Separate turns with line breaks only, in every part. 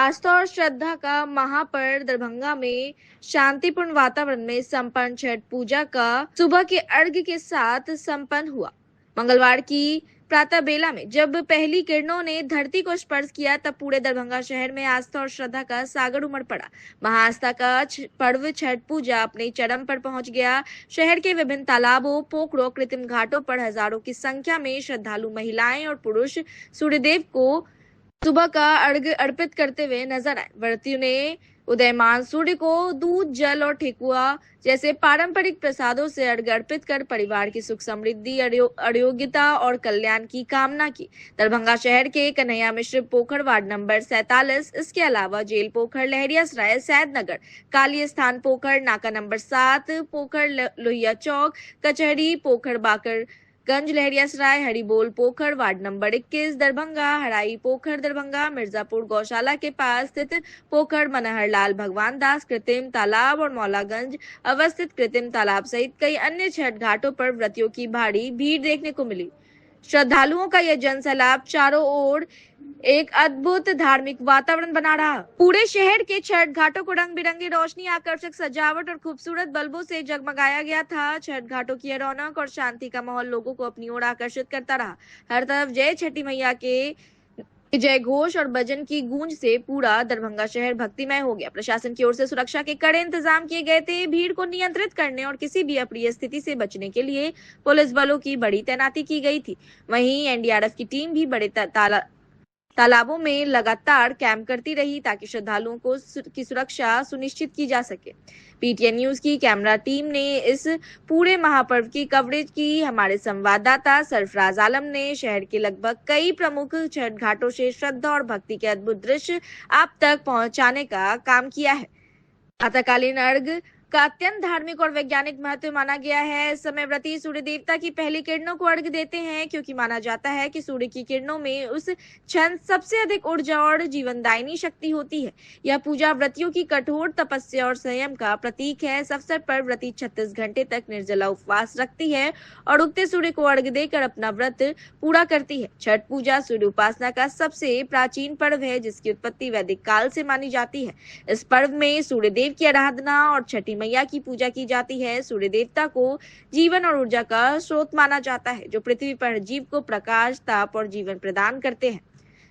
आस्था और श्रद्धा का महापर्व दरभंगा में शांतिपूर्ण वातावरण में संपन्न छठ पूजा का सुबह के अर्घ्य के साथ संपन्न हुआ। मंगलवार की प्रातः बेला में जब पहली किरणों ने धरती को स्पर्श किया तब पूरे दरभंगा शहर में आस्था और श्रद्धा का सागर उमड़ पड़ा। महाआस्था का पर्व छठ पूजा अपने चरम पर पहुंच गया। शहर के विभिन्न तालाबों, पोखरों, कृत्रिम घाटों पर हजारों की संख्या में श्रद्धालु महिलाएं और पुरुष सूर्यदेव को सुबह का अर्घ्य अर्पित करते हुए नजर आए। व्रतियों ने उदयमान सूर्य को दूध, जल और ठेकुआ जैसे पारंपरिक प्रसादों से अर्घ्य अर्पित कर परिवार की सुख समृद्धि, आरोग्यता और कल्याण की कामना की। दरभंगा शहर के कन्हैया मिश्र पोखर वार्ड नंबर 47, इसके अलावा जेल पोखर, लहरियासराय, सैदनगर, काली स्थान पोखर, नाका नंबर 7 पोखर, लोहिया चौक, कचहरी पोखर, बाकर गंज, लहरियासराय, हरिबोल पोखर वार्ड नंबर 21, दरभंगा, हराई पोखर दरभंगा, मिर्जापुर गौशाला के पास स्थित पोखर, मनहर लाल भगवान दास कृत्रिम तालाब और मौलागंज अवस्थित कृत्रिम तालाब सहित कई अन्य छठ घाटों पर व्रतियों की भारी भीड़ देखने को मिली। श्रद्धालुओं का यह जनसैलाब चारों ओर एक अद्भुत धार्मिक वातावरण बना रहा। पूरे शहर के छठ घाटों को रंग बिरंगी रोशनी, आकर्षक सजावट और खूबसूरत बल्बों से जगमगाया गया था। छठ घाटों की रौनक और शांति का माहौल लोगों को अपनी ओर आकर्षित करता रहा। हर तरफ जय छठी मैया के जय घोष और भजन की गूंज से पूरा दरभंगा शहर भक्तिमय हो गया। प्रशासन की ओर से सुरक्षा के कड़े इंतजाम किए गए थे। भीड़ को नियंत्रित करने और किसी भी अप्रिय स्थिति से बचने के लिए पुलिस बलों की बड़ी तैनाती की गई थी। वहीं एनडीआरएफ की टीम भी बड़े तालाबों में लगातार कैंप करती रही ताकि श्रद्धालुओं की सुरक्षा सुनिश्चित की जा सके। पीटीएन न्यूज की कैमरा टीम ने इस पूरे महापर्व की कवरेज की। हमारे संवाददाता सरफराज आलम ने शहर के लगभग कई प्रमुख छठ घाटों से श्रद्धा और भक्ति के अद्भुत दृश्य आप तक पहुंचाने का काम किया है। प्रातःकालीन अर्घ्य का अत्यंत धार्मिक और वैज्ञानिक महत्व माना गया है। इस समय व्रती सूर्य देवता की पहली किरणों को अर्घ्य देते हैं क्योंकि माना जाता है कि सूर्य की किरणों में उस क्षण सबसे अधिक ऊर्जा और जीवनदायिनी शक्ति होती है। यह पूजा व्रतियों की कठोर तपस्या और संयम का प्रतीक है। इस अवसर पर व्रती 36 घंटे तक निर्जला उपवास रखती है और उगते सूर्य को अर्घ्य देकर अपना व्रत पूरा करती है। छठ पूजा सूर्य उपासना का सबसे प्राचीन पर्व है जिसकी उत्पत्ति वैदिक काल से मानी जाती है। इस पर्व में सूर्य देव की आराधना और छठी मैया की पूजा की जाती है। सूर्य देवता को जीवन और ऊर्जा का स्रोत माना जाता है जो पृथ्वी पर जीव को प्रकाश, ताप और जीवन प्रदान करते हैं।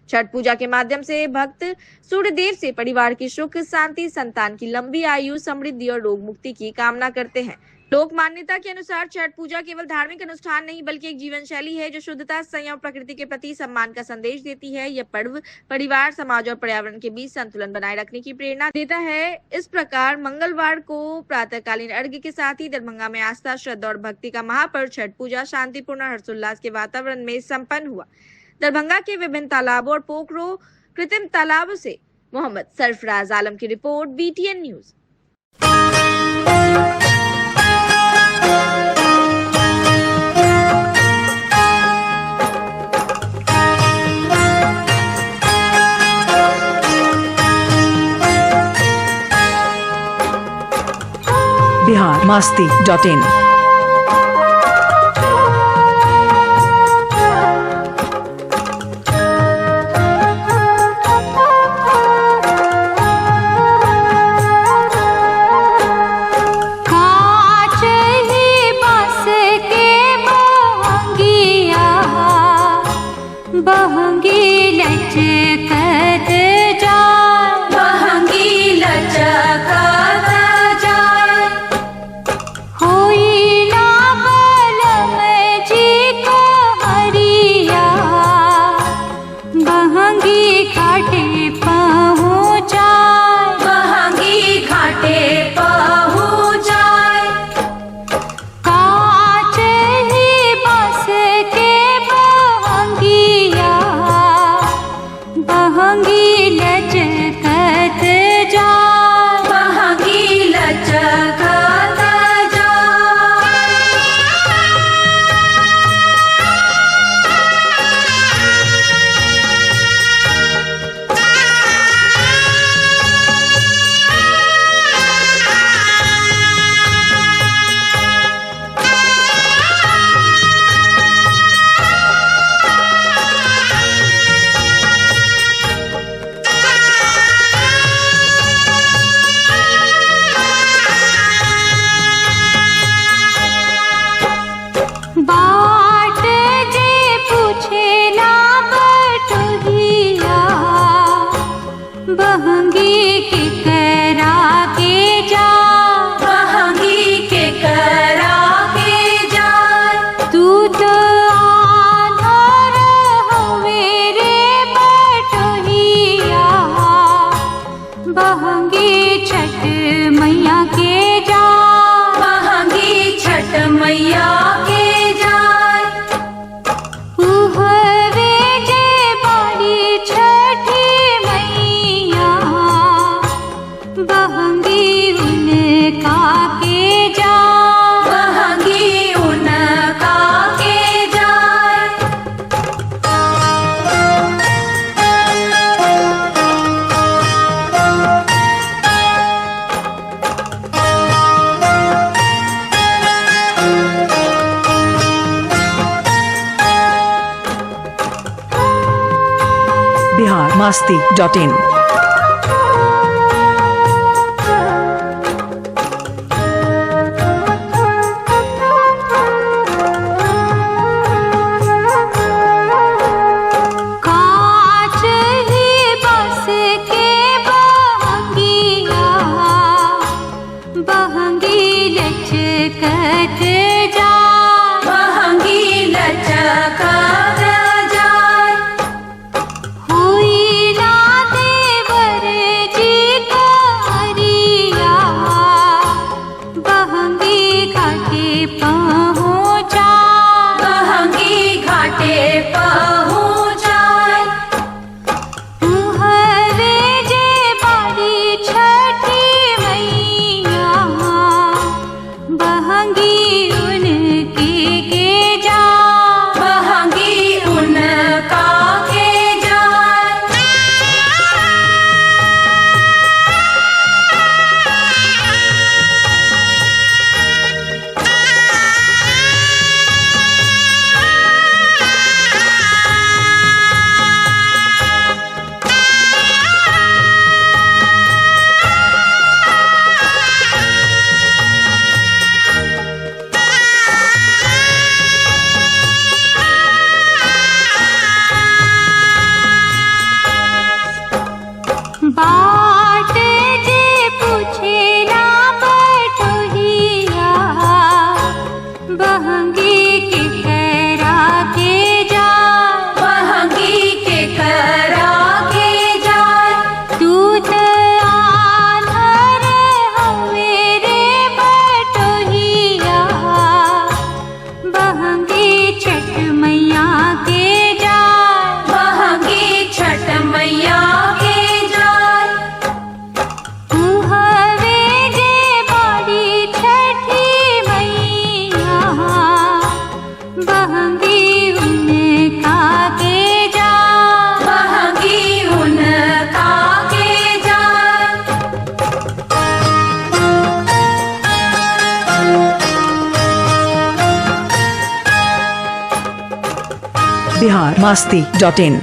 छठ पूजा के माध्यम से भक्त सूर्य देव से परिवार की सुख शांति, संतान की लंबी आयु, समृद्धि और रोग मुक्ति की कामना करते हैं। लोक मान्यता के अनुसार छठ पूजा केवल धार्मिक अनुष्ठान नहीं बल्कि एक जीवन शैली है जो शुद्धता, संयम, प्रकृति के प्रति सम्मान का संदेश देती है। यह पर्व परिवार, समाज और पर्यावरण के बीच संतुलन बनाए रखने की प्रेरणा देता है। इस प्रकार मंगलवार को प्रातःकालीन अर्घ्य के साथ ही दरभंगा में आस्था, श्रद्धा और भक्ति का महापर्व छठ पूजा शांतिपूर्ण हर्षोल्लास के वातावरण में संपन्न हुआ। दरभंगा के विभिन्न तालाबों और पोखरों, कृत्रिम तालाबों से मोहम्मद सरफराज आलम की रिपोर्ट, बीटीएन न्यूज।
biharmasti.in
बहंगी लचकत जाए, बहंगी लचकत जाए, होई ना बलम जी को हरिया, बहंगी घाटे पहुँचाए, बहंगी घाटे पहुँचाए, कांच ही बस के बहंगी लचकत जाए, बहंगी लचकत जाए। मैया के जाय। उहवे जे बाड़ी छठी मैया, बहंगी उनका के जाय। बहंगी उनका के जाय।
biharmasti.in
कांच ही बस के बहंगिया, बहंगी लचकत जाय। बहंगी लचकत जाय। हुई ना देवर जी करिया, बहंगी घाटे पहुँचा। बहंगी घाटे पहुँचाय। उहवे जे बाड़ी छठी मैया, बहंगी उनके के जाय। बहंगी उनका के जाय। बाट जे पूछे ना बटोहिया, बहंगी के करा के जाय। बहंगी के करा के जाय। दूत आन्हर हवे रे बटोहिया, बहंगी छठ मैया के जाय। बहंगी छठ मैया के जाय। उहवे जे बाड़ी छठी मैया, बहंगी उनका के जाय। बहंगी उनका के जाय।
biharmasti.in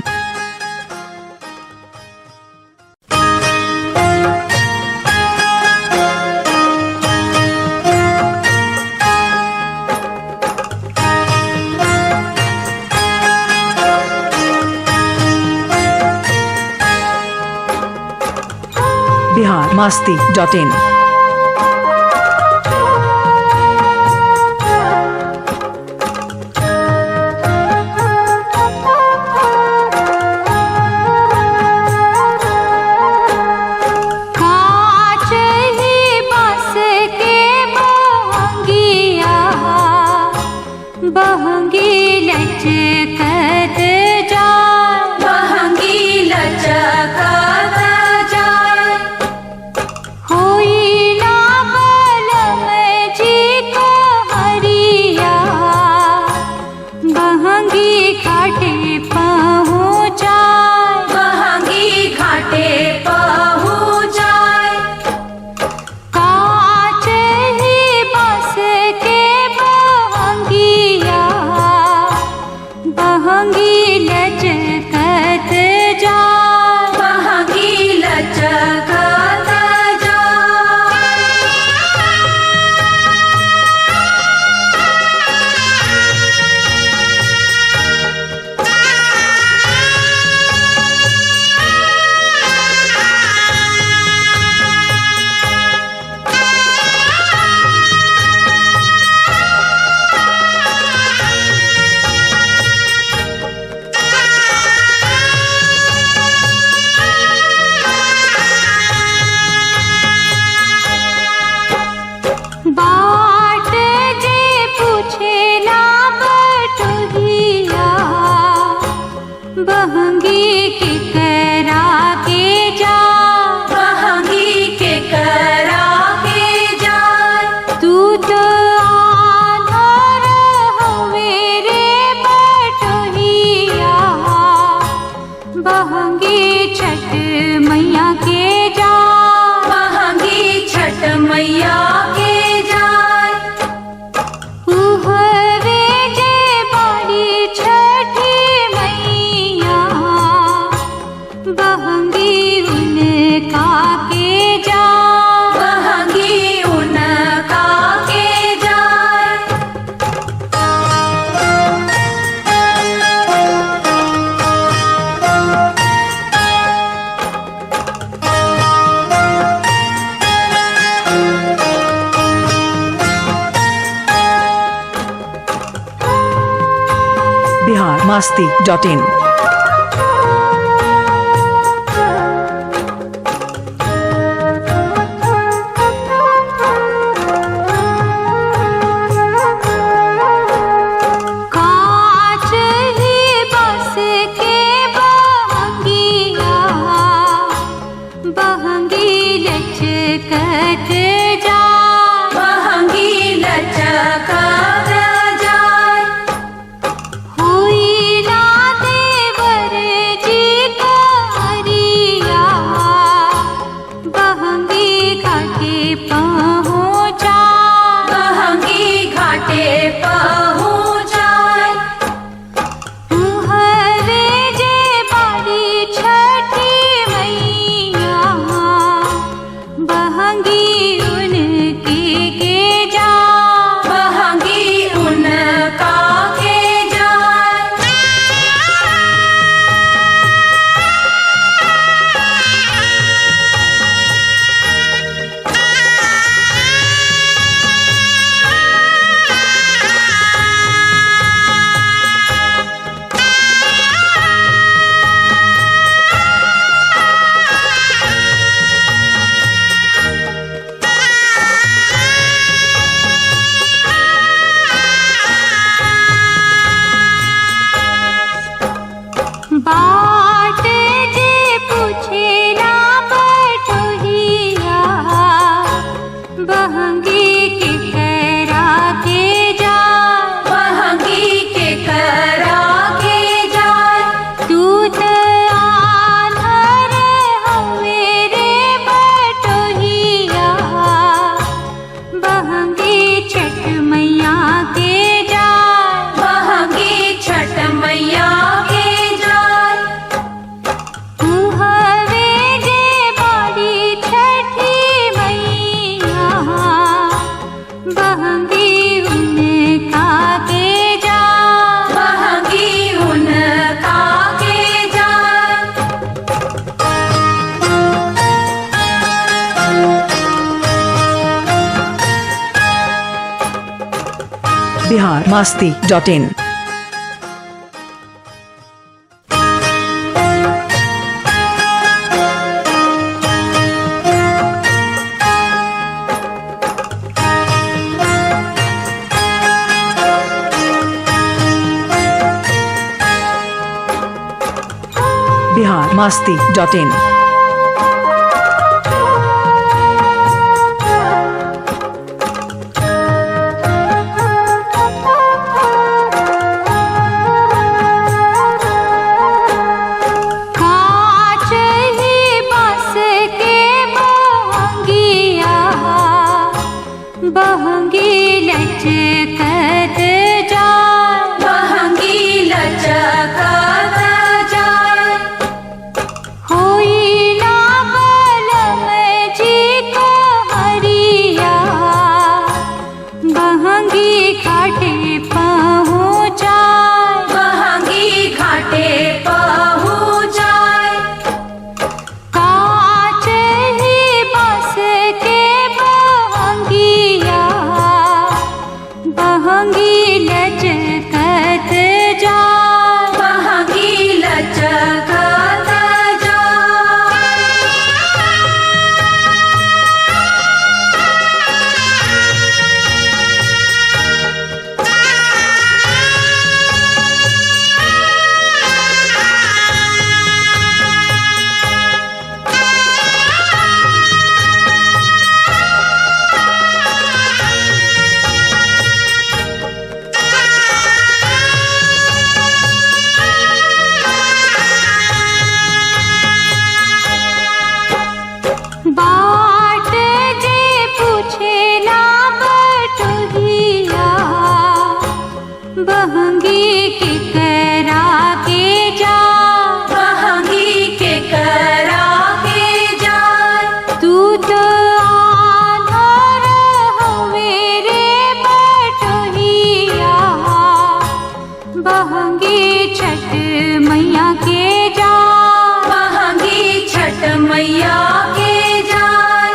biharmasti.in
कांच ही बस के बहंगिया, बहंगी लचकत जाय। बहंगी लचकत जाय। हुई मैया के जाय। उहवे जे बाड़ी छठी मैया, बहंगी उनका के जाय। बहंगी उनका के जाय।
biharmasti.in
कांच ही बस के बहंगिया, बहंगी लचकत जाय। बहंगी लचकत जाय। हुई ना देवर जी करिया, बहंगी घाटे पहुँचा। बहंगी घाटे पहुँचाय। उहवे जे बाड़ी छठी मैया, बहंगी उनके के जाय। बहंगी उनका के जाय। बाट जे पूछेला बटोहिया, बहंगी के करा के जाय। बहंगी के करा के जाय। दूत आन्हर हवे रे बटोहिया, बहंगी छठ मैया के जाय। बहंगी छठ मैया के जाय। उहवे जे बाड़ी छठी मैया, बहंगी उनका के जाय। बहंगी उनका के जाय।
biharmasti.in biharmasti.in
कांच ही बस के बहंगिया, बहंगी लचकत जाय। बहंगी लचकत जाय। हुई बहंगी के करा के जा,
बहंगी के करा के जाय।
तू तो आधार हवे रे बटोहिया, बहंगी छठ मैया के जा,
बहंगी छठ मैया के जाय।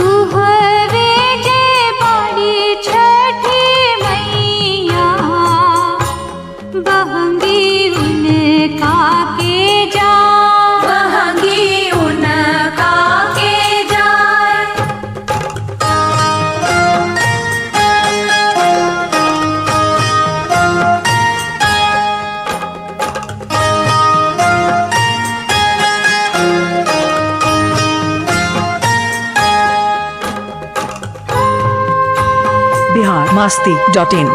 उहवे जे बाड़ी छठी मैया, बहंगी उनका के जा,
बहंगी उनका के जाय।
biharmasti.in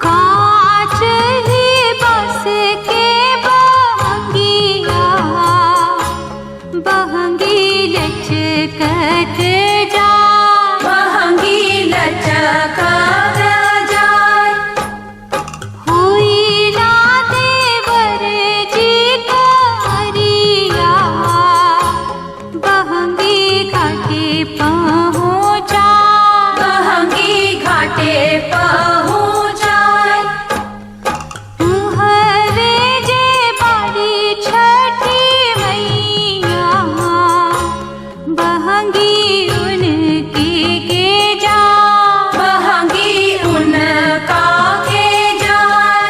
कांच ही बस के बहंगिया, बहंगी लचकत जा,
बहंगी लचकत जाय।
हुई ना देवर जी करिया, बहंगी घाटे पहुँचा,
बहंगी घाटे पहुँचाय।
उहवे जे बाड़ी छठी मैया, बहंगी उनके के जा,
बहंगी उनका के जाय।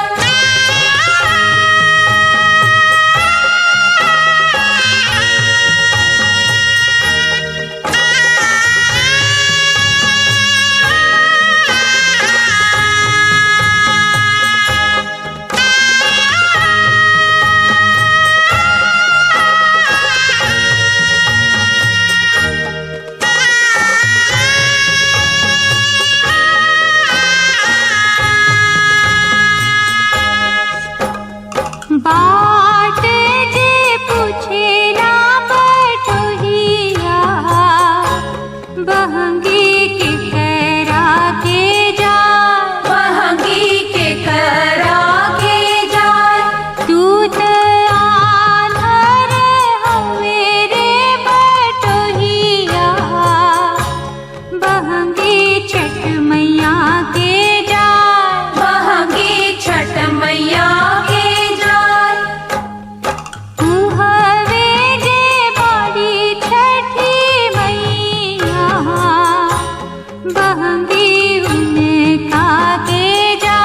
बाट जे पूछेला बटोहिया, बहंगी के करा के जा,
बहंगी के करा के जाय।
तू तो आधार हवे रे बटोहिया, बहंगी छठ मैया के जा,
बहंगी छठ मैया के जाय।
उहवे जे बाड़ी छठी मैया, बहंगी उनका के जा,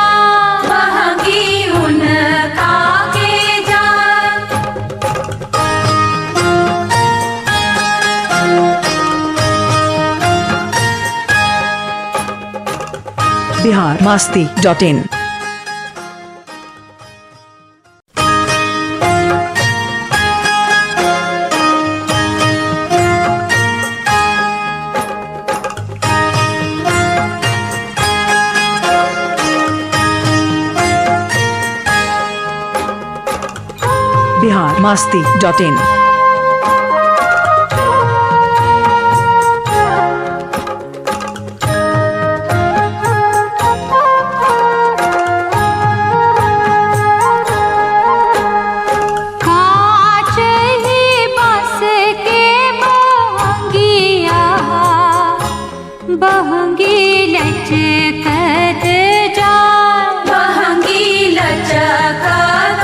बहंगी उनका के जाय।
biharmasti.in biharmasti.in
कांच ही बस के बहंगिया, बहंगी लचकत जा,
बहंगी लचकत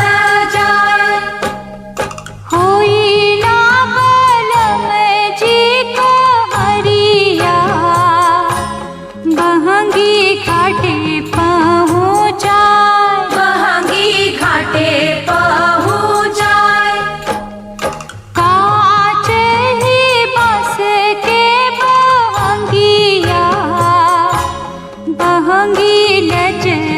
जाय।
हुई ना बलम जी हरिया, बहंगी घाटे पहुँचा,
बहंगी घाटे पहुँचाय।
कांच ही बस के बहंगिया, बहंगी लचकत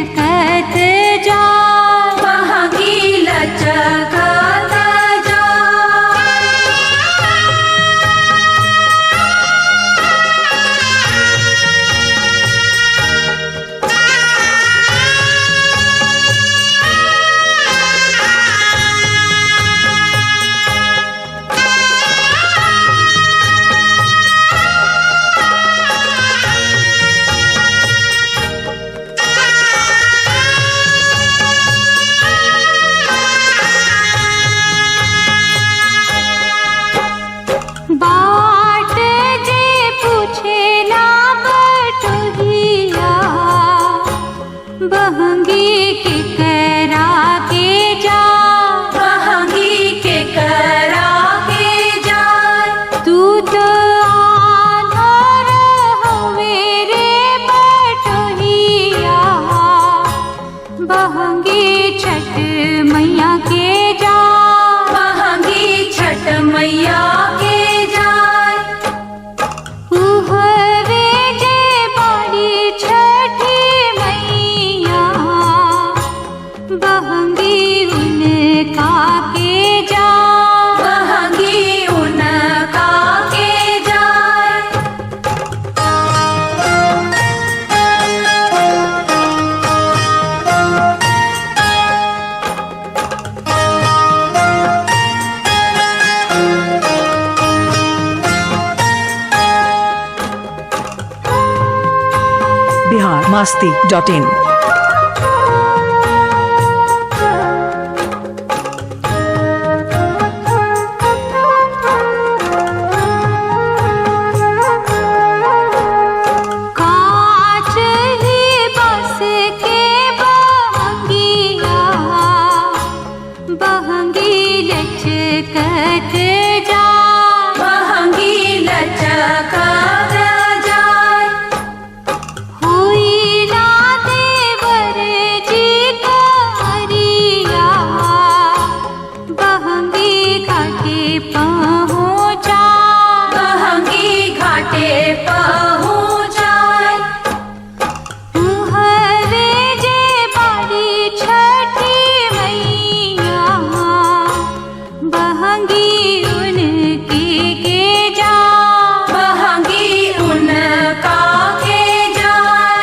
biharmasti.in
कांच ही बस के बहंगिया बहंगी लचकत जा
बहंगी लचकत जाय
हुई ना देवर जी का हरिया बहंगी घाटे पहुँचा
बहंगी घाटे पहुँचाय
हरे जे बाड़ी छठी मैया बहंगी उनके के जा
बहंगी उनका के जाय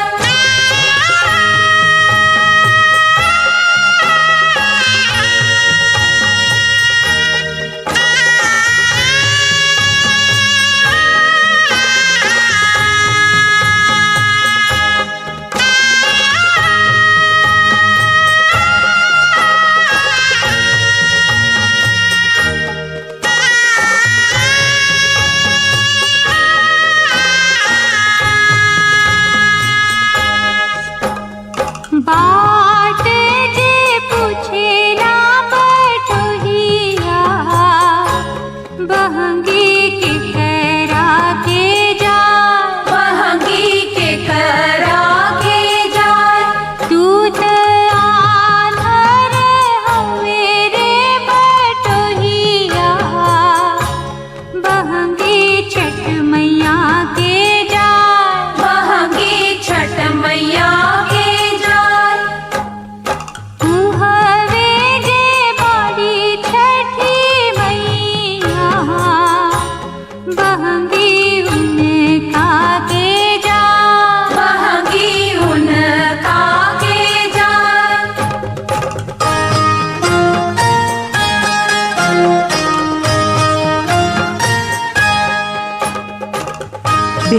बाट जे पूछेला बटोहिया बहंगी के करा के जा
बहंगी के करा के जाय
तू त आंधर हवे रे बटोहिया बहंगी छठ मैया के जा
बहंगी छठ मैया के जाय
तू हवे जे बाड़ी छठी मैया बहंगी उनका के जा
बहंगी उनका के जाय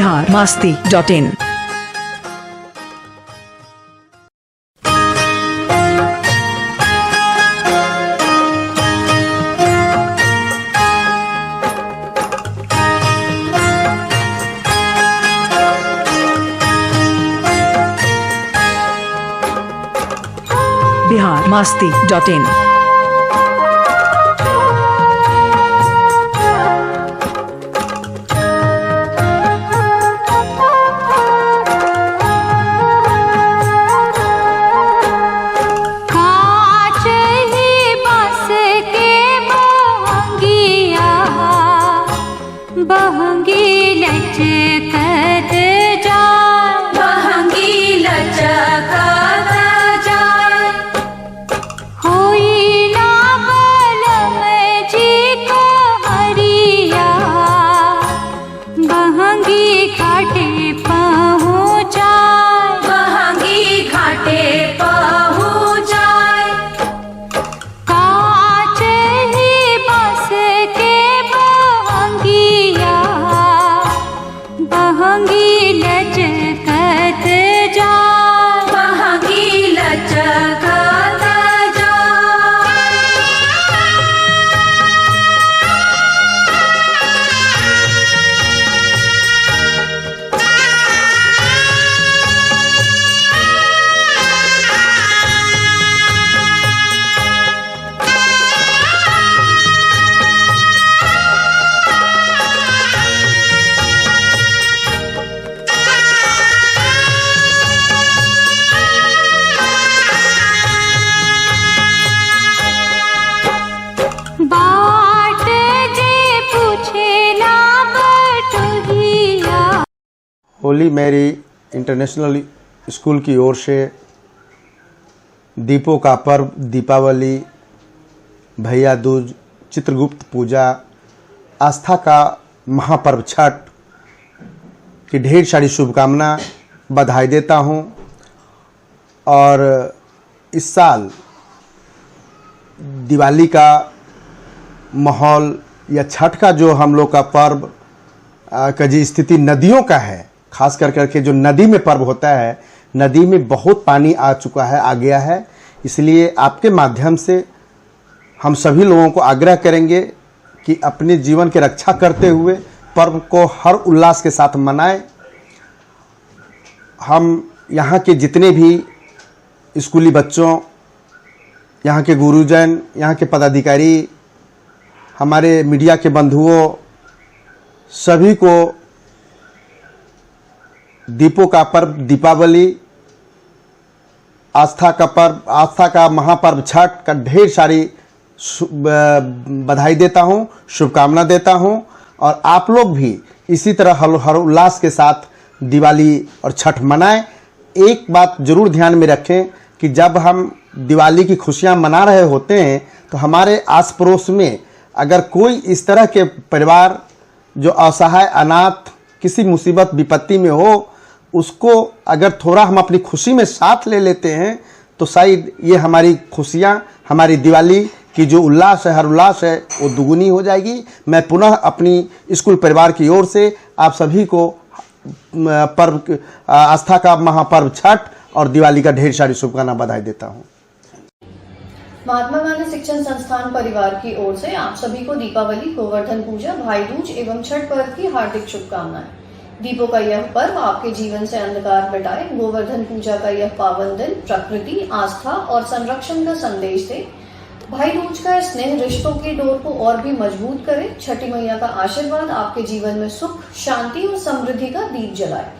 biharmasti.in biharmasti.in
कांच ही बस के बहंगिया बहंगी लचकत जा
बहंगी लचकत जाय
होई ना बलम जी को हरिया बहंगी घाटे पहुँचा
बहंगी घाटे पहुँचाय
कांच ही बस के बहंगिया बहंगी लचकत जा
बहंगी लचकत जाय
बाट जे पूछेला बटोहिया
होली मैरी इंटरनेशनल स्कूल की ओर से दीपों का पर्व दीपावली, भैया दूज, चित्रगुप्त पूजा, आस्था का महापर्व छठ की ढेर सारी शुभकामना बधाई देता हूं। और इस साल दिवाली का माहौल या छठ का जो हम लोग का पर्व का जी स्थिति नदियों का है, खास कर करके जो नदी में पर्व होता है, नदी में बहुत पानी आ चुका है, आ गया है। इसलिए आपके माध्यम से हम सभी लोगों को आग्रह करेंगे कि अपने जीवन की रक्षा करते हुए पर्व को हर उल्लास के साथ मनाएं। हम यहाँ के जितने भी स्कूली बच्चों, यहाँ के गुरुजन, यहाँ के पदाधिकारी, हमारे मीडिया के बंधुओं, सभी को दीपों का पर्व दीपावली, आस्था का पर्व, आस्था का महापर्व छठ का ढेर सारी बधाई देता हूँ, शुभकामना देता हूँ। और आप लोग भी इसी तरह हर उल्लास के साथ दिवाली और छठ मनाएं। एक बात जरूर ध्यान में रखें कि जब हम दिवाली की खुशियां मना रहे होते हैं तो हमारे आस पड़ोस में अगर कोई इस तरह के परिवार जो असहाय, अनाथ, किसी मुसीबत विपत्ति में हो, उसको अगर थोड़ा हम अपनी खुशी में साथ ले लेते हैं तो शायद ये हमारी खुशियां, हमारी दिवाली की जो उल्लास है, हर उल्लास है, वो दुगुनी हो जाएगी। मैं पुनः अपनी स्कूल परिवार की ओर से आप सभी को पर्व, आस्था का महापर्व छठ और दिवाली का ढेर सारी शुभकामना बधाई देता हूँ।
महात्मा गांधी शिक्षण संस्थान परिवार की ओर से आप सभी को दीपावली, गोवर्धन पूजा, भाई दूज एवं छठ पर्व की हार्दिक शुभकामनाएं। दीपों का यह पर्व आपके जीवन से अंधकार मिटाए, गोवर्धन पूजा का यह पावन दिन प्रकृति, आस्था और संरक्षण का संदेश दे, भाई दूज का स्नेह रिश्तों की डोर को और भी मजबूत करे, छठी मैया का आशीर्वाद आपके जीवन में सुख, शांति और समृद्धि का दीप जलाए।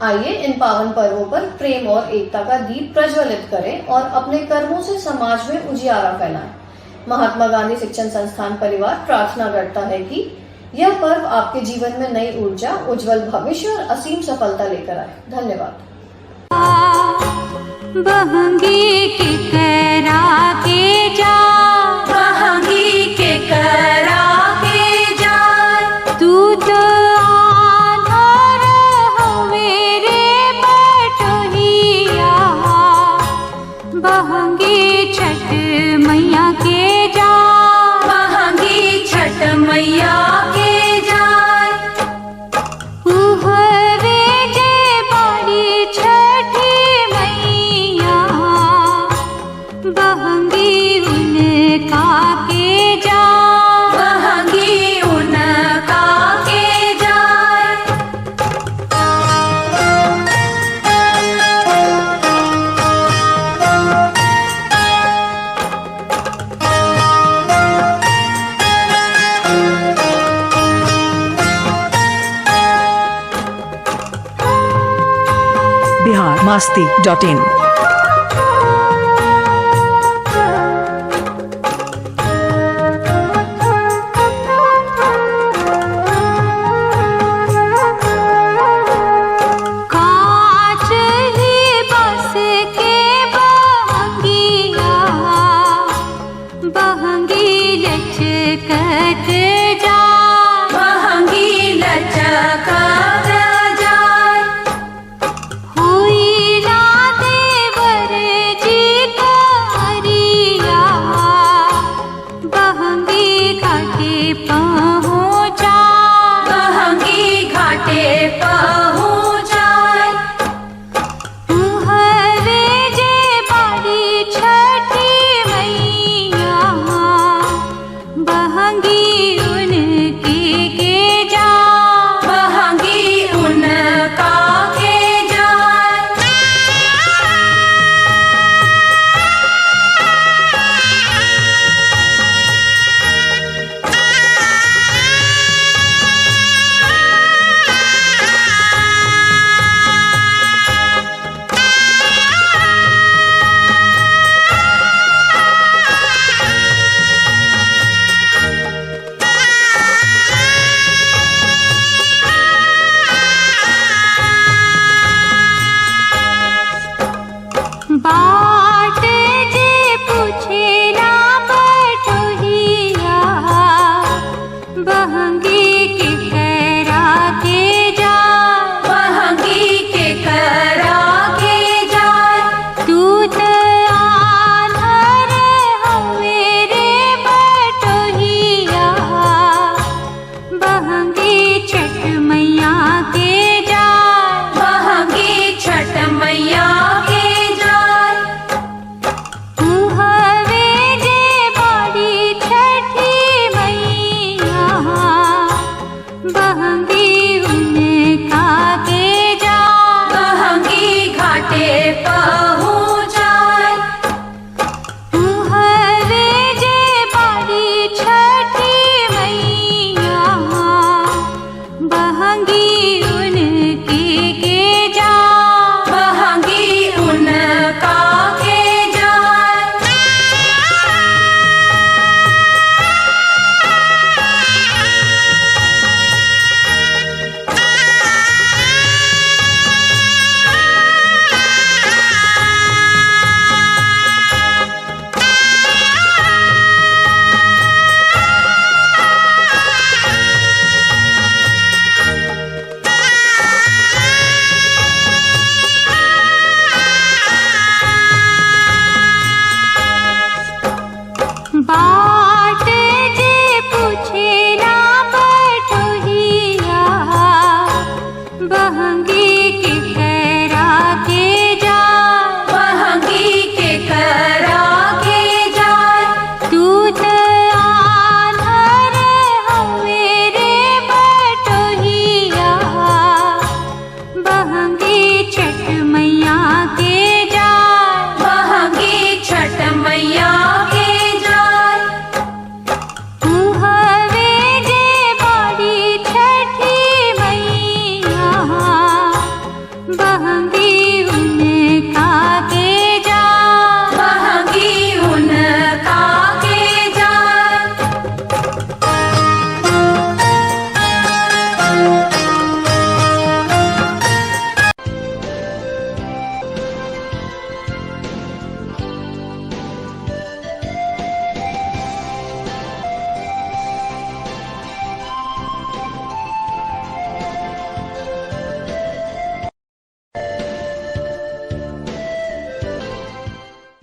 आइए इन पावन पर्वों पर प्रेम और एकता का दीप प्रज्वलित करें और अपने कर्मों से समाज में उजियारा फैलाएं। महात्मा गांधी शिक्षण संस्थान परिवार प्रार्थना करता है कि यह पर्व आपके जीवन में नई ऊर्जा, उज्जवल भविष्य और असीम सफलता लेकर आए। धन्यवाद।
बहंगी के करा के जा,
बहंगी के करा के जाए,
तू तो आधार हवे रे बटोहिया। बहंगी छठ मैया के जा,
बहंगी छठ मैया के जाए,
उहवे जे बाड़ी छठी मैया। बहंगी उनका के जा,
बहंगी उनका के जाए,
biharmasti.in
कांच ही बस के बहंगिया। बहंगी लचकत जा,
बहंगी लचकत जाए,
हुई ना देवर जी कारिया। बहंगी घाटे पहुँचा,
बहंगी घाटे पहुँचाए,
हवे जे बाड़ी छठी मैया। बहंगी उनके के जा,
बहंगी उनका के जाए,
बहंगी के करा के जाय
बहंगी के करा के जाय
दूत आन्हर हवेरे बटोहिया बहंगी छठ मैया के जाय
बहंगी छठ मैया के जाय
उहवे जे बाड़ी छठी मैया बहंगी